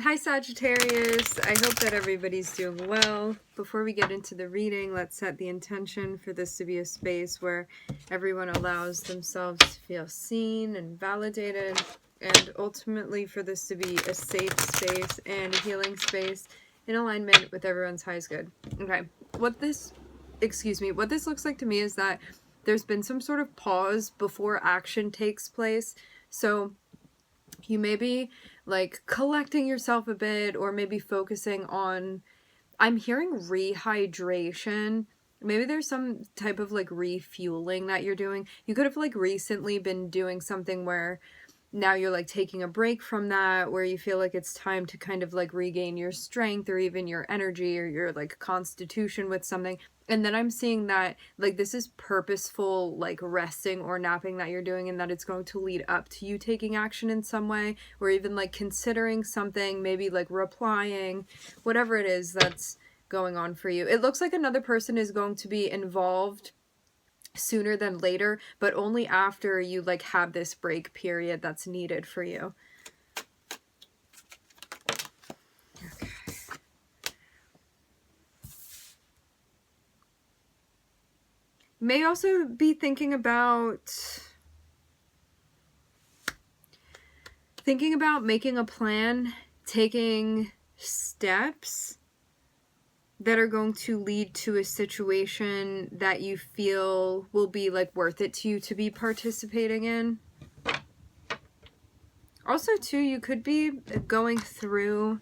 Hi Sagittarius, I hope that everybody's doing well. Before we get into the reading, let's set the intention for this to be a space where everyone allows themselves to feel seen and validated, and ultimately for this to be a safe space and a healing space in alignment with everyone's highest good. Okay, what this looks like to me is that there's been some sort of pause before action takes place. So you may be like collecting yourself a bit, or maybe focusing on, I'm hearing rehydration. Maybe there's some type of like refueling that you're doing. You could have like recently been doing something where now you're like taking a break from that, where you feel like it's time to kind of like regain your strength or even your energy or your like constitution with something. And then I'm seeing that like this is purposeful like resting or napping that you're doing, and that it's going to lead up to you taking action in some way, or even like considering something, maybe like replying, whatever it is that's going on for you. It looks like another person is going to be involved sooner than later, but only after you like have this break period that's needed for you. Okay. May also be thinking about making a plan, taking steps that are going to lead to a situation that you feel will be like worth it to you to be participating in. Also too, you could be going through,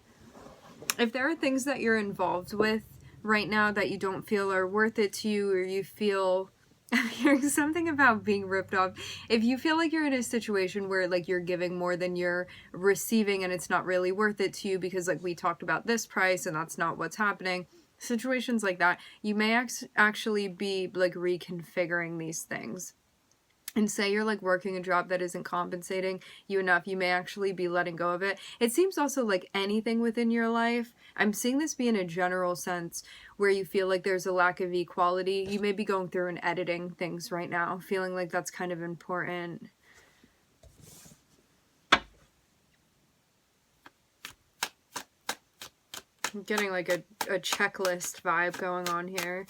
if there are things that you're involved with right now that you don't feel are worth it to you, or you feel, I'm hearing something about being ripped off. If you feel like you're in a situation where like you're giving more than you're receiving and it's not really worth it to you because like we talked about this price and that's not what's happening, situations like that, you may actually be like reconfiguring these things. And say you're like working a job that isn't compensating you enough, you may actually be letting go of it. It seems also like anything within your life, I'm seeing this be in a general sense, where you feel like there's a lack of equality. You may be going through and editing things right now, feeling like that's kind of important. I'm getting like a checklist vibe going on here.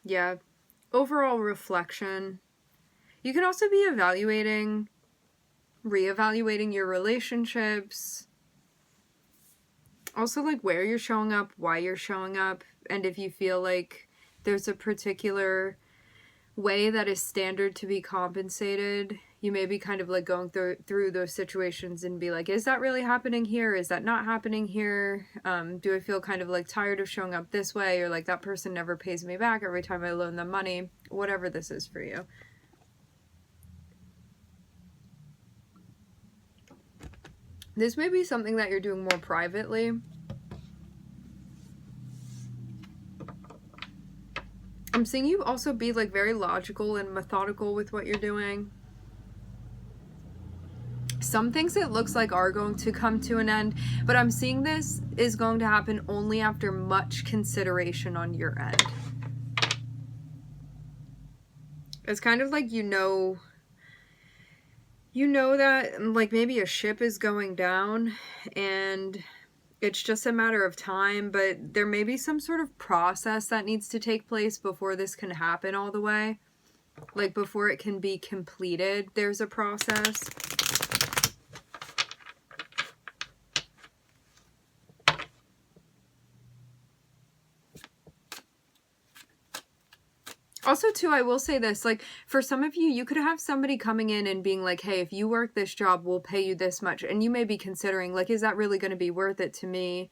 Yeah, overall reflection. You can also be reevaluating your relationships. Also like where you're showing up, why you're showing up, and if you feel like there's a particular way that is standard to be compensated, you may be kind of like going through those situations and be like, is that really happening here? Is that not happening here? Do I feel kind of like tired of showing up this way? Or like that person never pays me back every time I loan them money? Whatever this is for you. This may be something that you're doing more privately. I'm seeing you also be like very logical and methodical with what you're doing. Some things it looks like are going to come to an end, but I'm seeing this is going to happen only after much consideration on your end. It's kind of like you know that like maybe a ship is going down and it's just a matter of time, but there may be some sort of process that needs to take place before this can happen all the way. Like before it can be completed, there's a process. Also, too, I will say this, like, for some of you, you could have somebody coming in and being like, hey, if you work this job, we'll pay you this much. And you may be considering, like, is that really going to be worth it to me?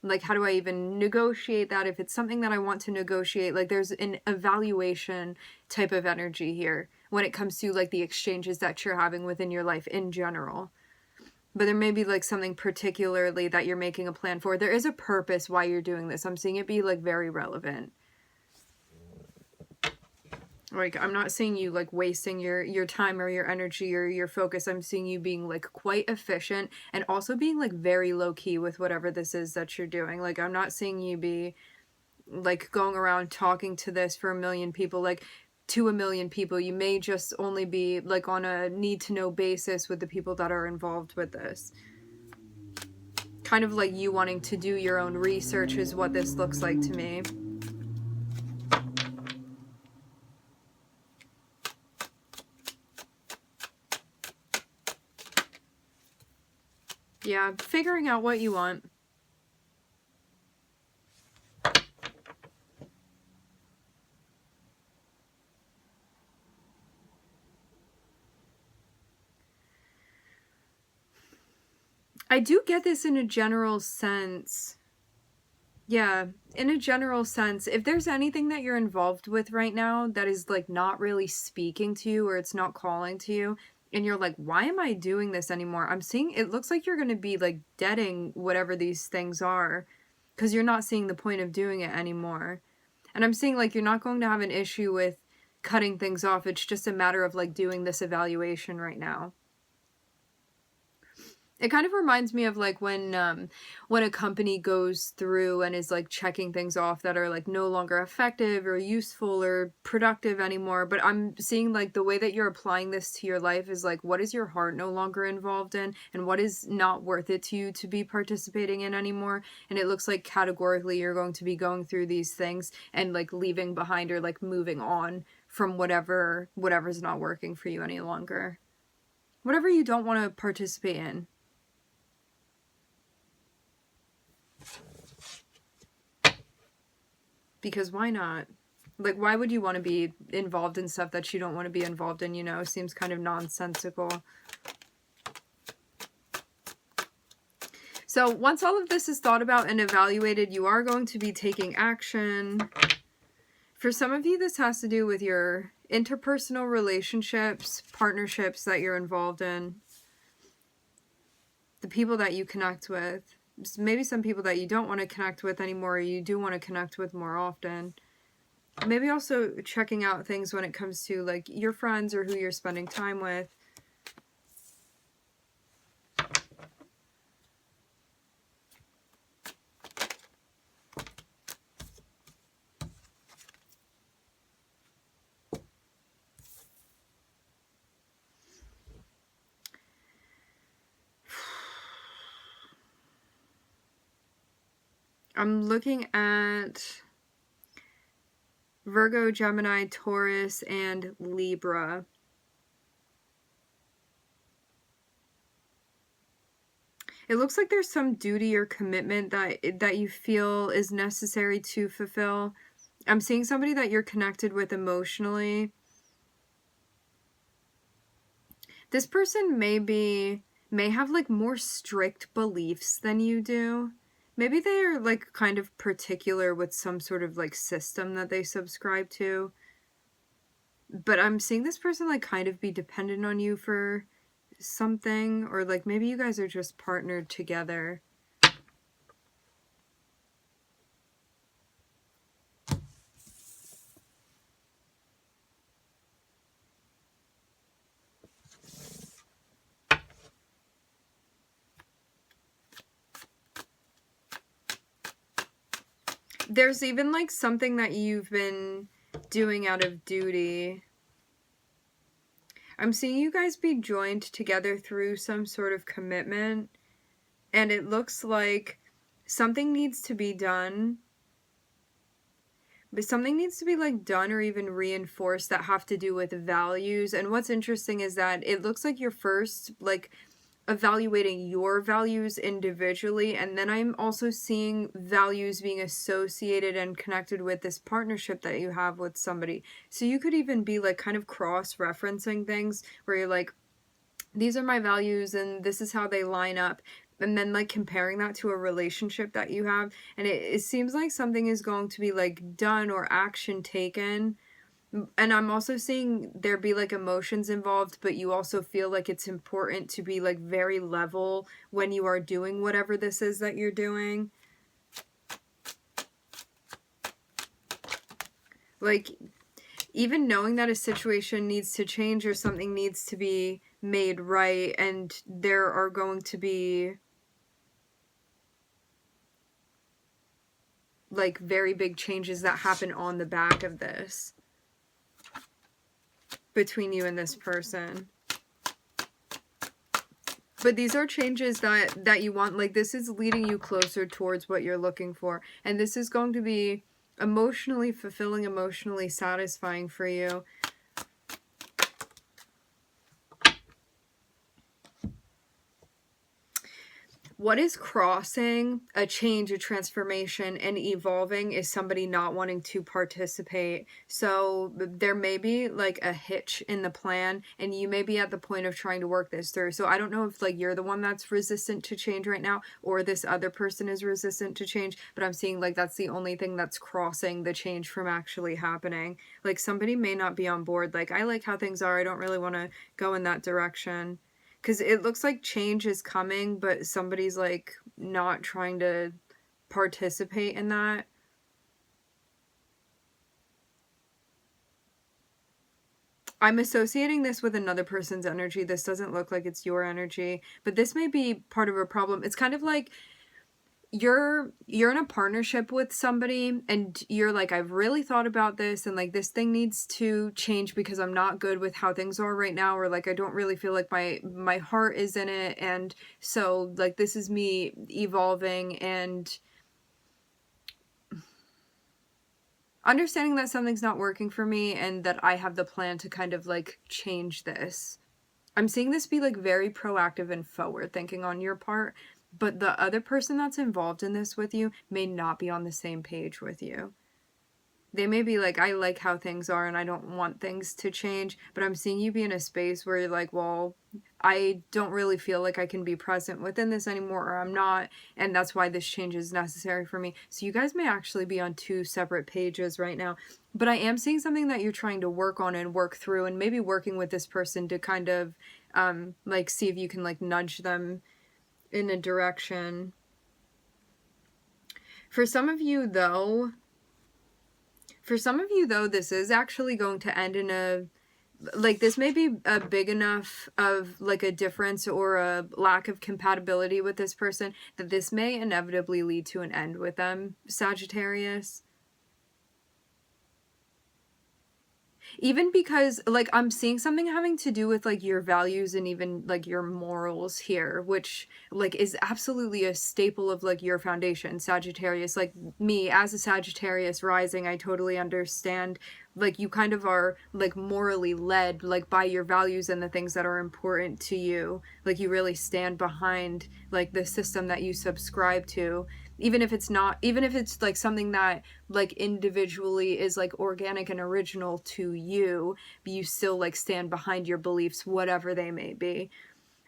Like, how do I even negotiate that? If it's something that I want to negotiate, like, there's an evaluation type of energy here when it comes to, like, the exchanges that you're having within your life in general. But there may be, like, something particularly that you're making a plan for. There is a purpose why you're doing this. I'm seeing it be, like, very relevant. Like, I'm not seeing you, like, wasting your time or your energy or your focus. I'm seeing you being, like, quite efficient and also being, like, very low-key with whatever this is that you're doing. Like, I'm not seeing you be, like, going around talking to this for a million people. Like, to a million people. You may just only be like on a need-to-know basis with the people that are involved with this. Kind of like you wanting to do your own research is what this looks like to me. Yeah, figuring out what you want. I do get this in a general sense. Yeah, in a general sense, if there's anything that you're involved with right now that is like not really speaking to you or it's not calling to you, and you're like, why am I doing this anymore? I'm seeing it looks like you're going to be like deading whatever these things are because you're not seeing the point of doing it anymore. And I'm seeing like you're not going to have an issue with cutting things off. It's just a matter of like doing this evaluation right now. It kind of reminds me of like when a company goes through and is like checking things off that are like no longer effective or useful or productive anymore. But I'm seeing like the way that you're applying this to your life is like, what is your heart no longer involved in and what is not worth it to you to be participating in anymore. And it looks like categorically you're going to be going through these things and like leaving behind or like moving on from whatever's not working for you any longer. Whatever you don't want to participate in. Because why not? Like, why would you want to be involved in stuff that you don't want to be involved in, you know? Seems kind of nonsensical. So once all of this is thought about and evaluated, you are going to be taking action. For some of you, this has to do with your interpersonal relationships, partnerships that you're involved in, the people that you connect with. Maybe some people that you don't want to connect with anymore, or you do want to connect with more often. Maybe also checking out things when it comes to like your friends or who you're spending time with. I'm looking at Virgo, Gemini, Taurus, and Libra. It looks like there's some duty or commitment that you feel is necessary to fulfill. I'm seeing somebody that you're connected with emotionally. This person may have like more strict beliefs than you do. Maybe they are like kind of particular with some sort of like system that they subscribe to. But I'm seeing this person like kind of be dependent on you for something, or like maybe you guys are just partnered together. There's even like something that you've been doing out of duty. I'm seeing you guys be joined together through some sort of commitment, and it looks like something needs to be done. But something needs to be like done or even reinforced that have to do with values. And what's interesting is that it looks like you're first like evaluating your values individually, and then I'm also seeing values being associated and connected with this partnership that you have with somebody. So you could even be like kind of cross-referencing things where you're like, these are my values and this is how they line up, and then like comparing that to a relationship that you have, and it seems like something is going to be like done or action taken. And I'm also seeing there be like emotions involved, but you also feel like it's important to be like very level when you are doing whatever this is that you're doing. Like, even knowing that a situation needs to change or something needs to be made right, and there are going to be like very big changes that happen on the back of this. between you and this person. But these are changes that you want. Like, this is leading you closer towards what you're looking for. And this is going to be emotionally fulfilling, emotionally satisfying for you. What is crossing a change, a transformation, and evolving is somebody not wanting to participate. So there may be like a hitch in the plan, and you may be at the point of trying to work this through. So I don't know if like you're the one that's resistant to change right now, or this other person is resistant to change, but I'm seeing like that's the only thing that's crossing the change from actually happening. Like, somebody may not be on board. Like, I like how things are. I don't really want to go in that direction. Because it looks like change is coming, but somebody's like not trying to participate in that. I'm associating this with another person's energy. This doesn't look like it's your energy, but this may be part of a problem. It's kind of like you're in a partnership with somebody and you're like, I've really thought about this, and like this thing needs to change because I'm not good with how things are right now, or like I don't really feel like my heart is in it, and so like this is me evolving and understanding that something's not working for me and that I have the plan to kind of like change this. I'm seeing this be like very proactive and forward thinking on your part. But the other person that's involved in this with you may not be on the same page with you. They may be like, I like how things are and I don't want things to change. But I'm seeing you be in a space where you're like, well, I don't really feel like I can be present within this anymore, or I'm not. And that's why this change is necessary for me. So you guys may actually be on two separate pages right now. But I am seeing something that you're trying to work on and work through, and maybe working with this person to kind of like see if you can like nudge them in a direction. For some of you though, this is actually going to end in a, like, this may be a big enough of like a difference or a lack of compatibility with this person that this may inevitably lead to an end with them, Sagittarius. Even because, like, I'm seeing something having to do with, like, your values and even, like, your morals here, which, like, is absolutely a staple of, like, your foundation, Sagittarius. Like, me, as a Sagittarius rising, I totally understand, like, you kind of are, like, morally led, like, by your values and the things that are important to you. Like, you really stand behind, like, the system that you subscribe to. Even if it's like something that like individually is like organic and original to you, but you still like stand behind your beliefs, whatever they may be.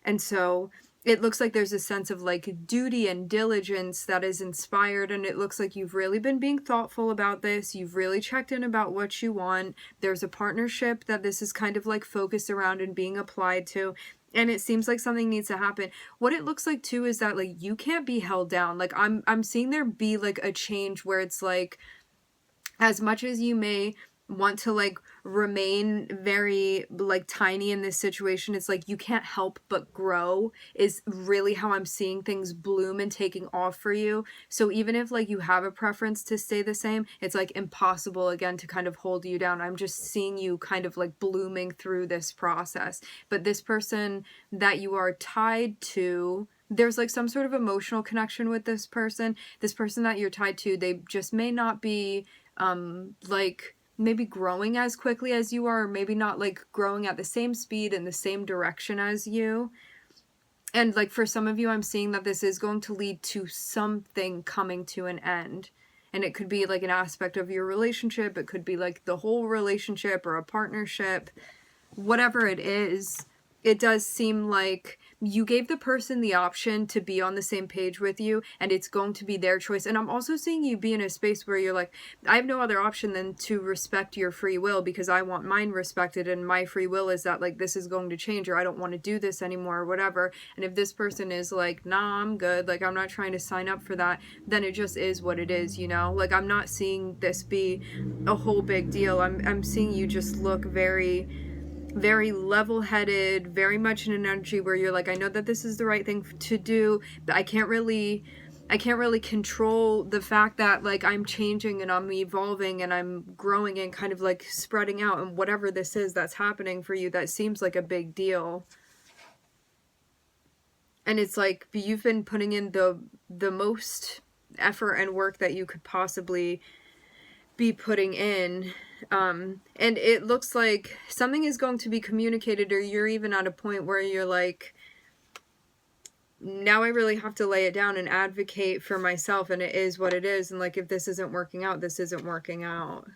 And so it looks like there's a sense of like duty and diligence that is inspired, and it looks like you've really been being thoughtful about this. You've really checked in about what you want. There's a partnership that this is kind of like focused around and being applied to. And it seems like something needs to happen. What it looks like too is that like you can't be held down. Like I'm seeing there be like a change where it's like, as much as you may want to like remain very like tiny in this situation, it's like you can't help but grow is really how I'm seeing things bloom and taking off for you. So even if like you have a preference to stay the same, it's like impossible again to kind of hold you down. I'm just seeing you kind of like blooming through this process. But this person that you are tied to, there's like some sort of emotional connection with this person that you're tied to. They just may not be like maybe growing as quickly as you are, or maybe not like growing at the same speed in the same direction as you. And like for some of you, I'm seeing that this is going to lead to something coming to an end. And it could be like an aspect of your relationship. It could be like the whole relationship or a partnership. Whatever it is, it does seem like you gave the person the option to be on the same page with you, and it's going to be their choice. And I'm also seeing you be in a space where you're like, I have no other option than to respect your free will, because I want mine respected, and my free will is that like this is going to change, or I don't want to do this anymore, or whatever. And if this person is like, nah, I'm good, like I'm not trying to sign up for that, then it just is what it is, you know? Like I'm not seeing this be a whole big deal. I'm seeing you just look very level-headed, very much in an energy where you're like, I know that this is the right thing to do, but I can't really I can't really control the fact that, like, I'm changing and I'm evolving and I'm growing and kind of like spreading out, and whatever this is that's happening for you that seems like a big deal. And it's like you've been putting in the most effort and work that you could possibly be putting in. And it looks like something is going to be communicated, or you're even at a point where you're like, now I really have to lay it down and advocate for myself, and it is what it is, and like, if this isn't working out, this isn't working out.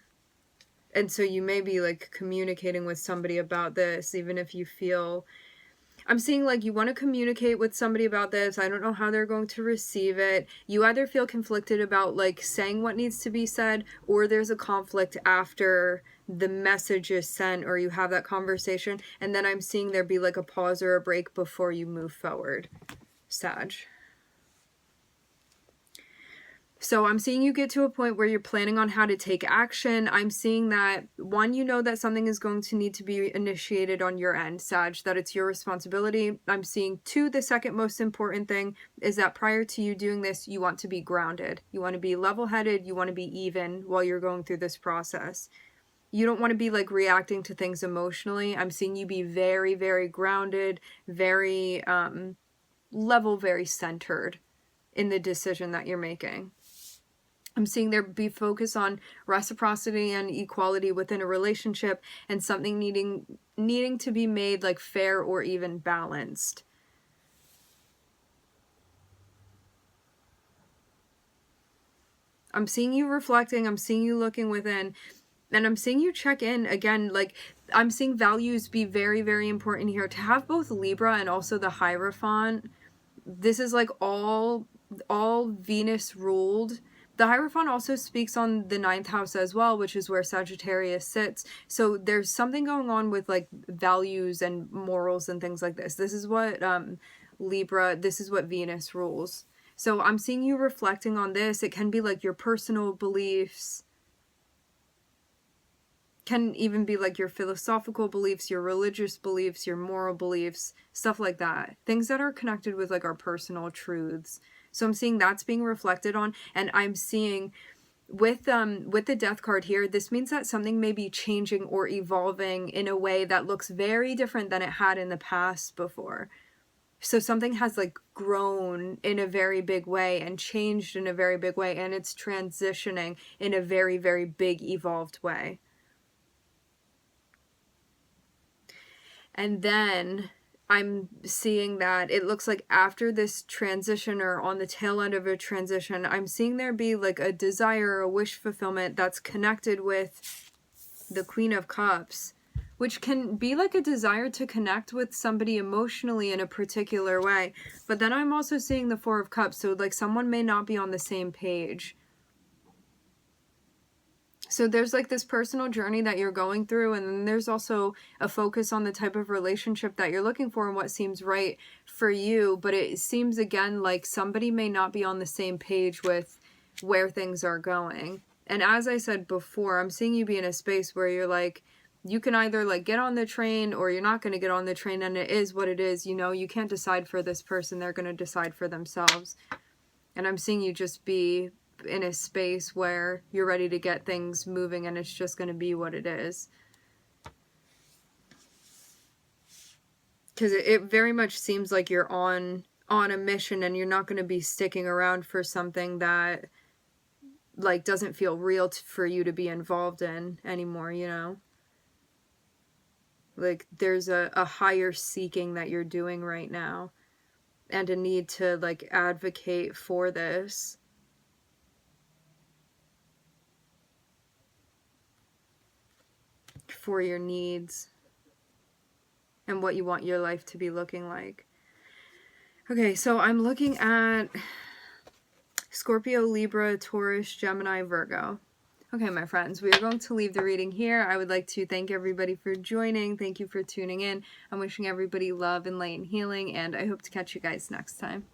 And so you may be like communicating with somebody about this, even if you feel, I'm seeing like you want to communicate with somebody about this. I don't know how they're going to receive it. You either feel conflicted about like saying what needs to be said, or there's a conflict after the message is sent, or you have that conversation, and then I'm seeing there be like a pause or a break before you move forward, Sag. So I'm seeing you get to a point where you're planning on how to take action. I'm seeing that, one, you know that something is going to need to be initiated on your end, Sag, that it's your responsibility. I'm seeing, two, the second most important thing is that prior to you doing this, you want to be grounded. You want to be level-headed. You want to be even while you're going through this process. You don't want to be like reacting to things emotionally. I'm seeing you be very, very grounded, very level, very centered in the decision that you're making. I'm seeing there be focus on reciprocity and equality within a relationship, and something needing to be made like fair or even balanced. I'm seeing you reflecting, I'm seeing you looking within, and I'm seeing you check in again. Like, I'm seeing values be very, very important here. To have both Libra and also the Hierophant, this is like all Venus ruled. The Hierophant also speaks on the 9th house as well, which is where Sagittarius sits. So there's something going on with like values and morals and things like this. This is what Libra, this is what Venus rules. So I'm seeing you reflecting on this. It can be like your personal beliefs, can even be like your philosophical beliefs, your religious beliefs, your moral beliefs, stuff like that. Things that are connected with like our personal truths. So I'm seeing that's being reflected on, and I'm seeing with the Death card here, this means that something may be changing or evolving in a way that looks very different than it had in the past before. So something has like grown in a very big way and changed in a very big way, and it's transitioning in a very, very big evolved way. And then I'm seeing that it looks like after this transition, or on the tail end of a transition, I'm seeing there be like a desire, a wish fulfillment that's connected with the Queen of Cups, which can be like a desire to connect with somebody emotionally in a particular way. But then I'm also seeing the Four of Cups, so like someone may not be on the same page. So there's like this personal journey that you're going through, and then there's also a focus on the type of relationship that you're looking for and what seems right for you. But it seems again like somebody may not be on the same page with where things are going. And as I said before, I'm seeing you be in a space where you're like, you can either like get on the train or you're not going to get on the train, and it is what it is. You know, you can't decide for this person. They're going to decide for themselves. And I'm seeing you just be in a space where you're ready to get things moving, and it's just going to be what it is. Because it very much seems like you're on a mission, and you're not going to be sticking around for something that like doesn't feel real for you to be involved in anymore, you know? Like there's a higher seeking that you're doing right now, and a need to like advocate for this. For your needs and what you want your life to be looking like. Okay, so I'm looking at Scorpio, Libra, Taurus, Gemini, Virgo. Okay, my friends, we are going to leave the reading here. I would like to thank everybody for joining. Thank you for tuning in. I'm wishing everybody love and light and healing, and I hope to catch you guys next time.